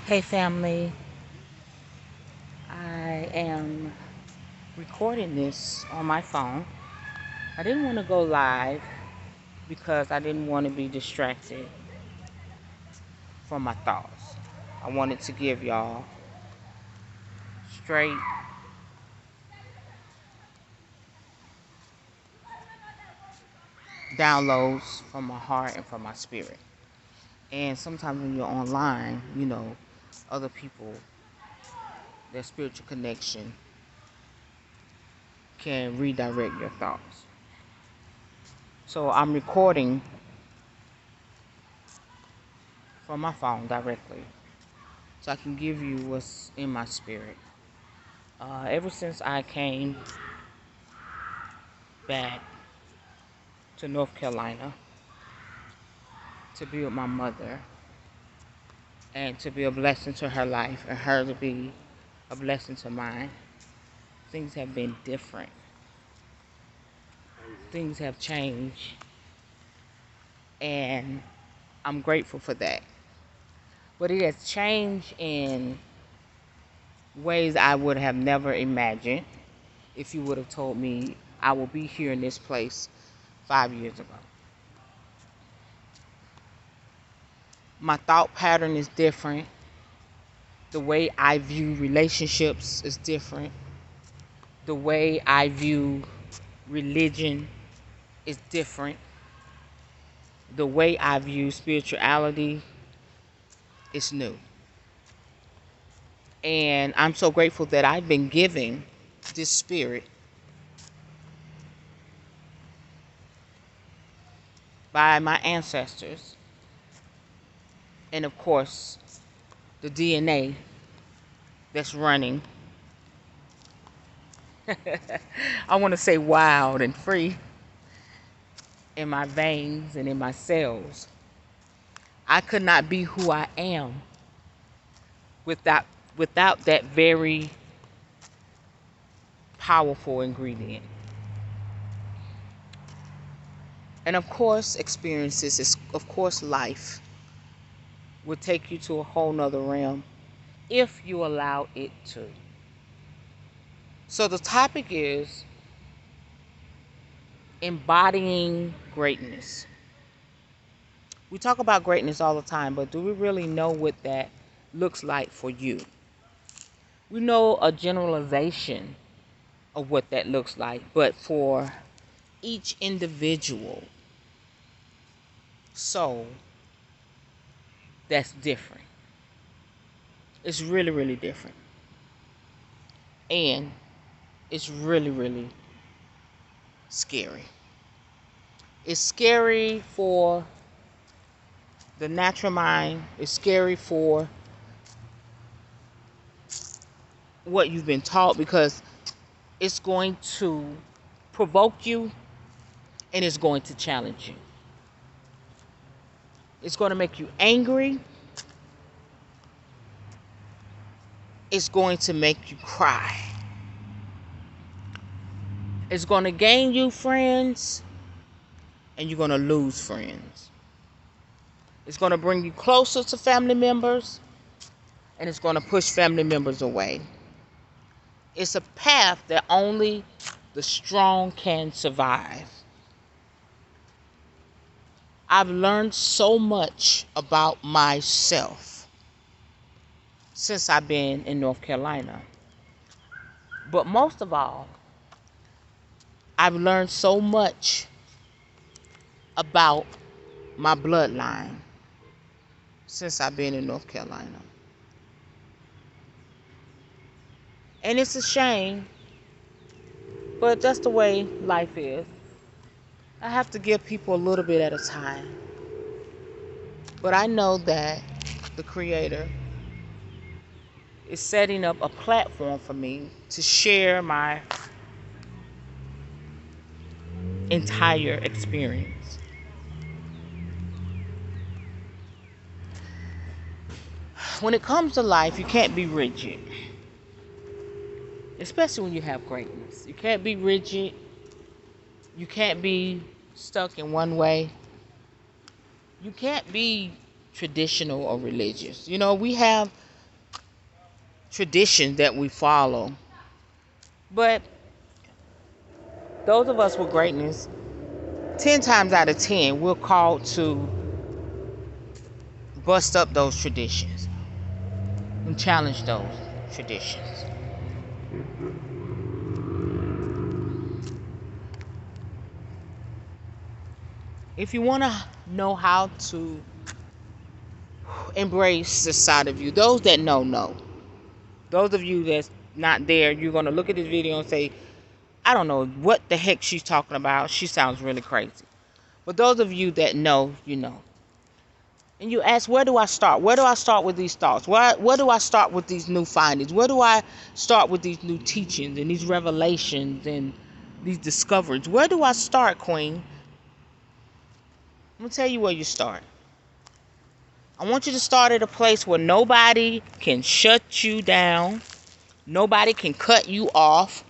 Hey family, I am recording this on my phone. I didn't want to go live because I didn't want to be distracted from my thoughts. I wanted to give y'all straight downloads from my heart and from my spirit. And sometimes when you're online, other people, their spiritual connection can redirect your thoughts. So I'm recording from my phone directly so I can give you what's in my spirit. Ever since I came back to North Carolina to be with my mother and to be a blessing to her life and her to be a blessing to mine, things have been different. Things have changed, and I'm grateful for that. But it has changed in ways I would have never imagined if you would have told me I will be here in this place 5 years ago. My thought pattern is different. The way I view relationships is different. The way I view religion is different. The way I view spirituality is new. And I'm so grateful that I've been given this spirit by my ancestors. And of course, the DNA that's running. I want to say wild and free in my veins and in my cells. I could not be who I am without that very powerful ingredient. And of course, experiences is of course life will take you to a whole nother realm if you allow it to. So the topic is embodying greatness. We talk about greatness all the time, but do we really know what that looks like for you? We know a generalization of what that looks like, but for each individual soul, that's different. It's really, really different. And it's really, really scary. It's scary for the natural mind. It's scary for what you've been taught because it's going to provoke you and it's going to challenge you. It's going to make you angry. It's going to make you cry. It's going to gain you friends and you're going to lose friends. It's going to bring you closer to family members and it's going to push family members away. It's a path that only the strong can survive. I've learned so much about myself since I've been in North Carolina. But most of all, I've learned so much about my bloodline since I've been in North Carolina. And it's a shame, but that's the way life is. I have to give people a little bit at a time. But I know that the Creator is setting up a platform for me to share my entire experience. When it comes to life, you can't be rigid. Especially when you have greatness. You can't be rigid. You can't be stuck in one way. You can't be traditional or religious. We have traditions that we follow. But those of us with greatness, 10 times out of 10, we're called to bust up those traditions and challenge those traditions. If you want to know how to embrace the side of you, those that know. Those of you that's not there, you're going to look at this video and say, I don't know what the heck she's talking about. She sounds really crazy. But those of you that know, you know. And you ask, where do I start? Where do I start with these thoughts? Where do I start with these new findings? Where do I start with these new teachings and these revelations and these discoveries? Where do I start, Queen? I'm going to tell you where you start. I want you to start at a place where nobody can shut you down. Nobody can cut you off.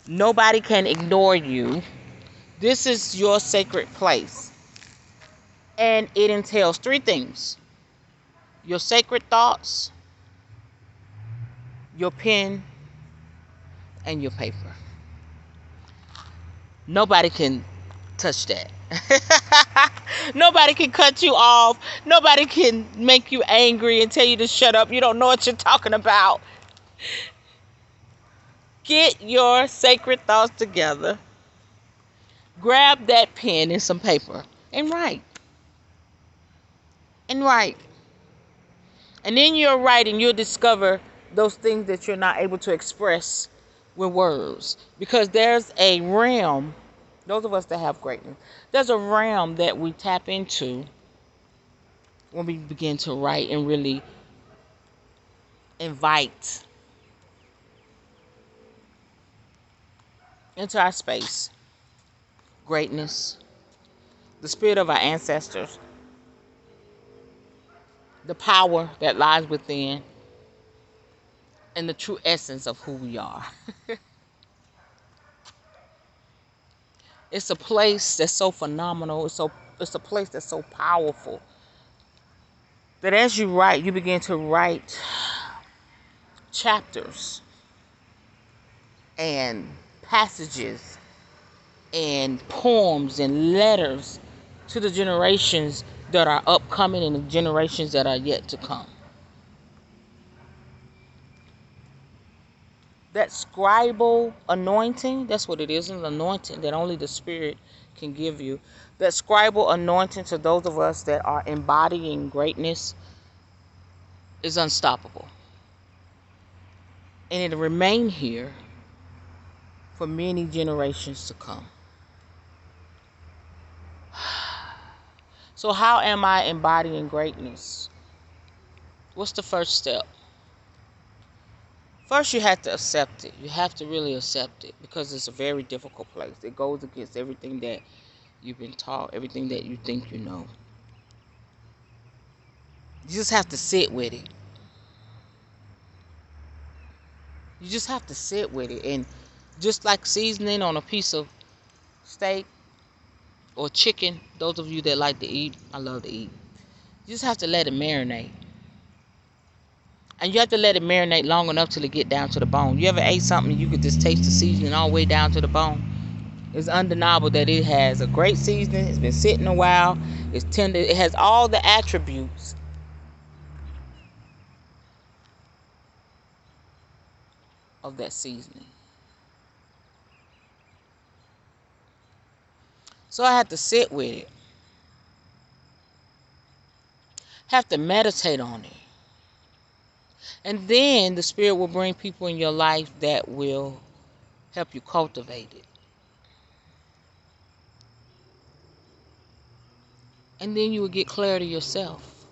Nobody can ignore you. This is your sacred place. And it entails 3 things. Your sacred thoughts, your pen, and your paper. Nobody can touch that. Nobody can cut you off. Nobody can make you angry and tell you to shut up. You don't know what you're talking about. Get your sacred thoughts together. Grab that pen and some paper and write. And write. And in your writing, you'll discover those things that you're not able to express with words. Because there's a realm, those of us that have greatness, there's a realm that we tap into when we begin to write and really invite into our space greatness, the spirit of our ancestors, the power that lies within, and the true essence of who we are. It's a place that's so phenomenal. It's a place that's so powerful that as you write, you begin to write chapters and passages and poems and letters to the generations that are upcoming and the generations that are yet to come. That scribal anointing, that's what it is, an anointing that only the Spirit can give you. That scribal anointing to those of us that are embodying greatness is unstoppable. And it'll remain here for many generations to come. So how am I embodying greatness? What's the first step? First, you have to accept it. You have to really accept it because it's a very difficult place. It goes against everything that you've been taught, everything that you think you know. You just have to sit with it. You just have to sit with it. And just like seasoning on a piece of steak or chicken, those of you that like to eat, I love to eat. You just have to let it marinate. And you have to let it marinate long enough till it get down to the bone. You ever ate something you could just taste the seasoning all the way down to the bone? It's undeniable that it has a great seasoning. It's been sitting a while. It's tender. It has all the attributes of that seasoning. So I have to sit with it. Have to meditate on it. And then the Spirit will bring people in your life that will help you cultivate it. And then you will get clarity yourself.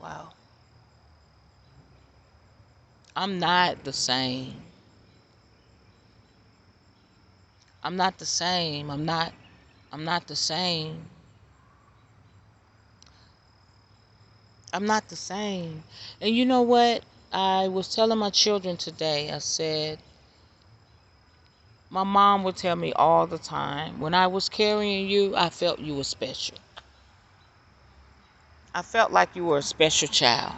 Wow. I'm not the same. I'm not the same. I'm not the same. I'm not the same. And you know what? I was telling my children today, I said, my mom would tell me all the time, when I was carrying you, I felt you were special. I felt like you were a special child.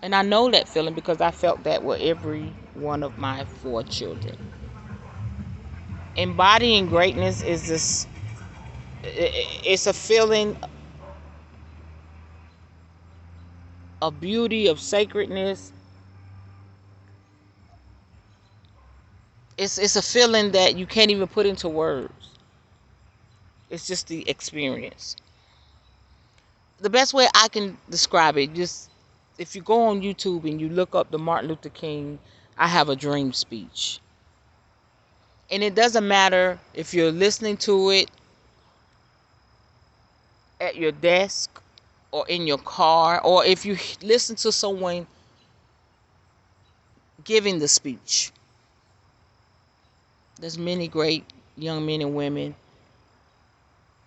And I know that feeling because I felt that with every one of my 4 children. Embodying greatness is this, it's a feeling of beauty, of sacredness. It's a feeling that you can't even put into words. It's just the experience. The best way I can describe it, just if you go on YouTube and you look up the Martin Luther King I Have a Dream speech. And it doesn't matter if you're listening to it at your desk or in your car, or if you listen to someone giving the speech. There's many great young men and women,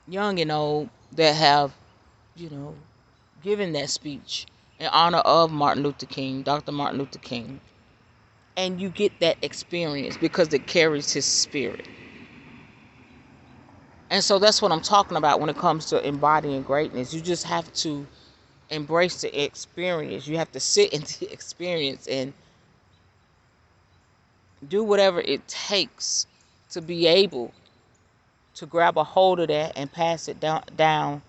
young and old, that have, given that speech in honor of Martin Luther King, Dr. Martin Luther King. And you get that experience because it carries his spirit. And so that's what I'm talking about when it comes to embodying greatness. You just have to embrace the experience. You have to sit in the experience and do whatever it takes to be able to grab a hold of that and pass it down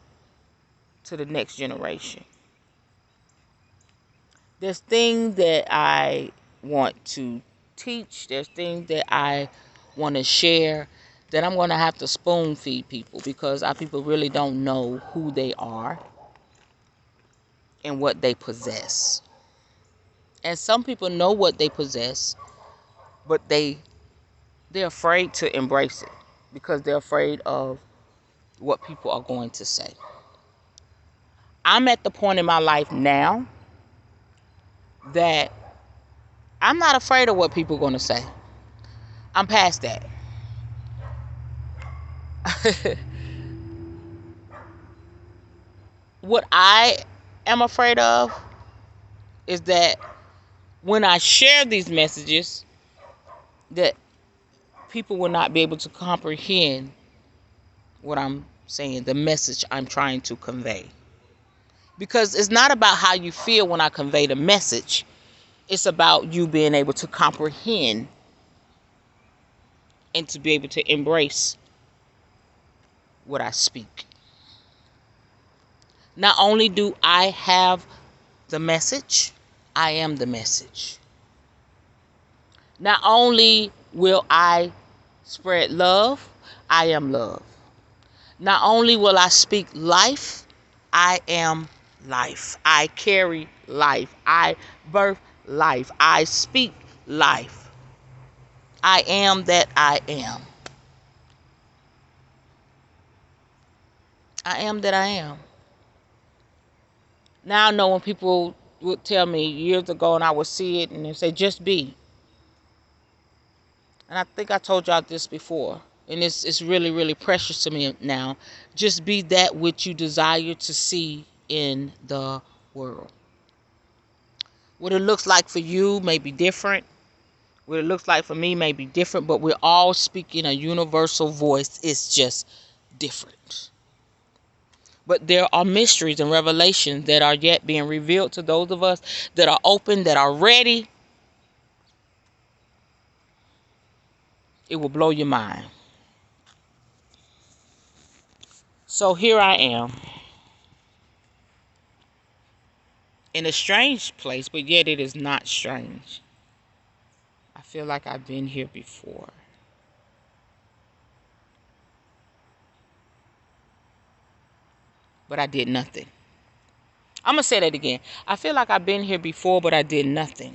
to the next generation. There's things that I want to teach. There's things that I want to share that I'm going to have to spoon feed people because our people really don't know who they are and what they possess. And some people know what they possess, but they're afraid to embrace it because they're afraid of what people are going to say. I'm at the point in my life now that I'm not afraid of what people are going to say. I'm past that. What I am afraid of is that when I share these messages, that people will not be able to comprehend what I'm saying, the message I'm trying to convey. Because it's not about how you feel when I convey the message. It's about you being able to comprehend and to be able to embrace what I speak. Not only do I have the message, I am the message. Not only will I spread love, I am love. Not only will I speak life, I am life. I carry life. I birth life. I speak life. I am that I am. I am that I am. Now I know when people would tell me years ago and I would see it and they say, just be. And I think I told y'all this before. And it's really, really precious to me now. Just be that which you desire to see in the world. What it looks like for you may be different. What it looks like for me may be different. But we're all speaking a universal voice. It's just different. But there are mysteries and revelations that are yet being revealed to those of us that are open, that are ready. It will blow your mind. So here I am. In a strange place, but yet it is not strange. I feel like I've been here before. But I did nothing. I'm going to say that again. I feel like I've been here before, but I did nothing.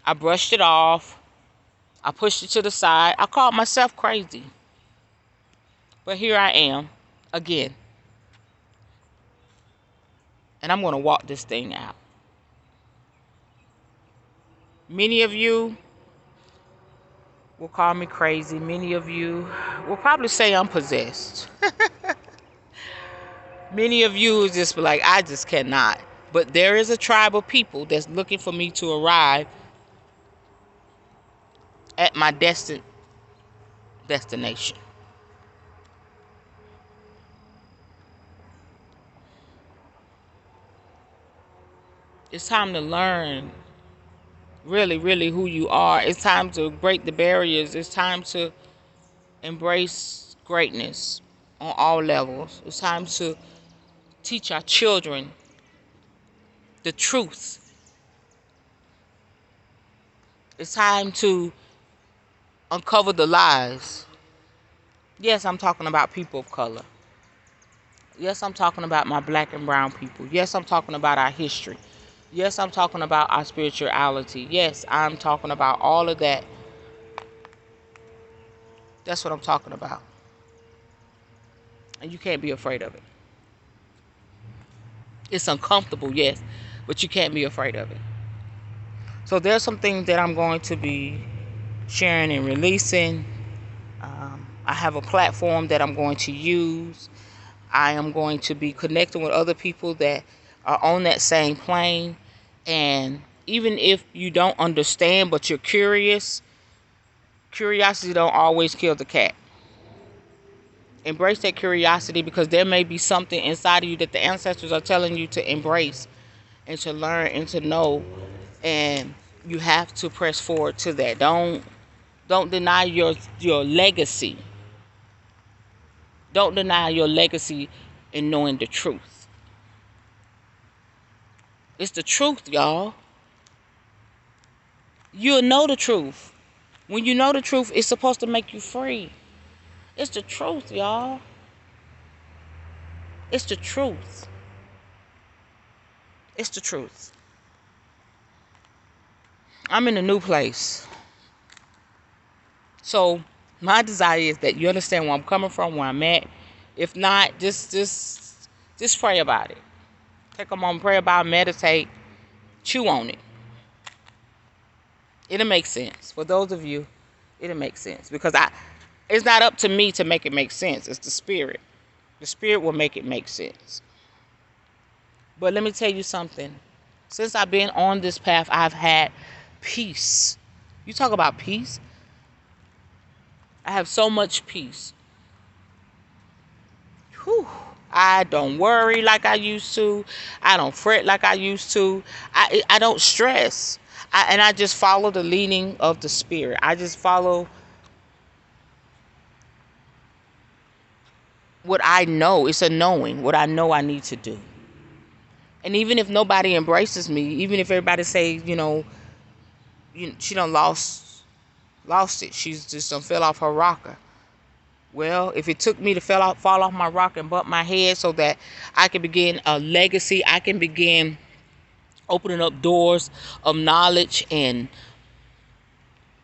I brushed it off. I pushed it to the side. I called myself crazy. But here I am again. And I'm going to walk this thing out. Many of you will call me crazy. Many of you will probably say I'm possessed. Many of you is just like, I just cannot. But there is a tribe of people that's looking for me to arrive at my destination. It's time to learn really, really who you are. It's time to break the barriers. It's time to embrace greatness on all levels. It's time to teach our children the truth. It's time to uncover the lies. Yes, I'm talking about people of color. Yes, I'm talking about my black and brown people. Yes, I'm talking about our history. Yes, I'm talking about our spirituality. Yes, I'm talking about all of that. That's what I'm talking about. And you can't be afraid of it. It's uncomfortable, yes, but you can't be afraid of it. So there's some things that I'm going to be sharing and releasing. I have a platform that I'm going to use. I am going to be connecting with other people that are on that same plane. And even if you don't understand, but you're curious, curiosity don't always kill the cat. Embrace that curiosity, because there may be something inside of you that the ancestors are telling you to embrace and to learn and to know. And you have to press forward to that. Don't deny your legacy. Don't deny your legacy in knowing the truth. It's the truth, y'all. You'll know the truth. When you know the truth, it's supposed to make you free. It's the truth, y'all. It's the truth. It's the truth. I'm in a new place. So my desire is that you understand where I'm coming from, where I'm at. If not, just pray about it. Take a moment, pray about it, meditate, chew on it. It'll make sense. For those of you, it'll make sense. Because it's not up to me to make it make sense. It's the spirit. The spirit will make it make sense. But let me tell you something. Since I've been on this path, I've had peace. You talk about peace? I have so much peace. Whew. I don't worry like I used to. I don't fret like I used to. I don't stress. And I just follow the leading of the spirit. I just follow what I know. It's a knowing what I know I need to do. And even if nobody embraces me, even if everybody say, she done lost it. She's just done fell off her rocker. Well, if it took me to fall off my rock and bump my head so that I can begin a legacy, I can begin opening up doors of knowledge and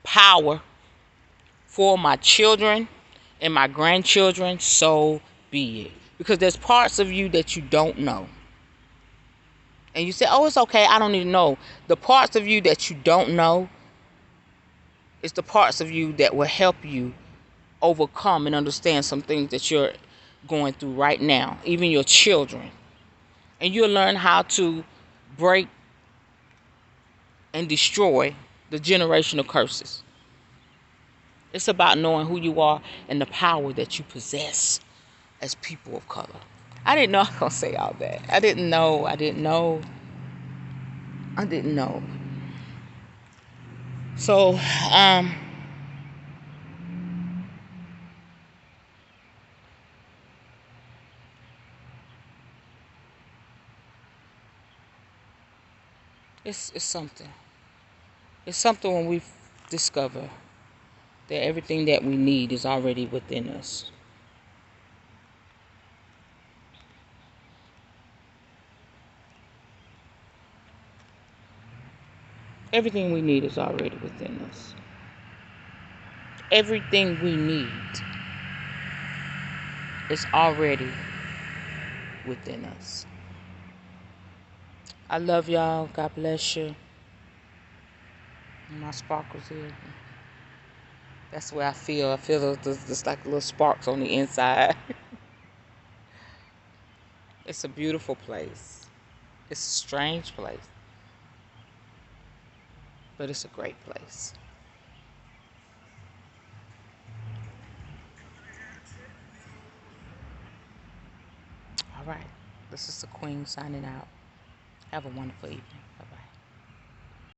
power for my children and my grandchildren, so be it. Because there's parts of you that you don't know. And you say, oh, it's okay, I don't need to know. The parts of you that you don't know is the parts of you that will help you overcome and understand some things that you're going through right now, even your children. And you'll learn how to break and destroy the generational curses. It's about knowing who you are and the power that you possess as people of color. I didn't know I was going to say all that. I didn't know. So, it's something. It's something when we discover that everything that we need is already within us. Everything we need is already within us. Everything we need is already within us. I love y'all. God bless you. My sparkles here. That's where I feel. I feel there's like little sparks on the inside. It's a beautiful place. It's a strange place. But it's a great place. All right. This is the Queen signing out. Have a wonderful evening. Bye bye.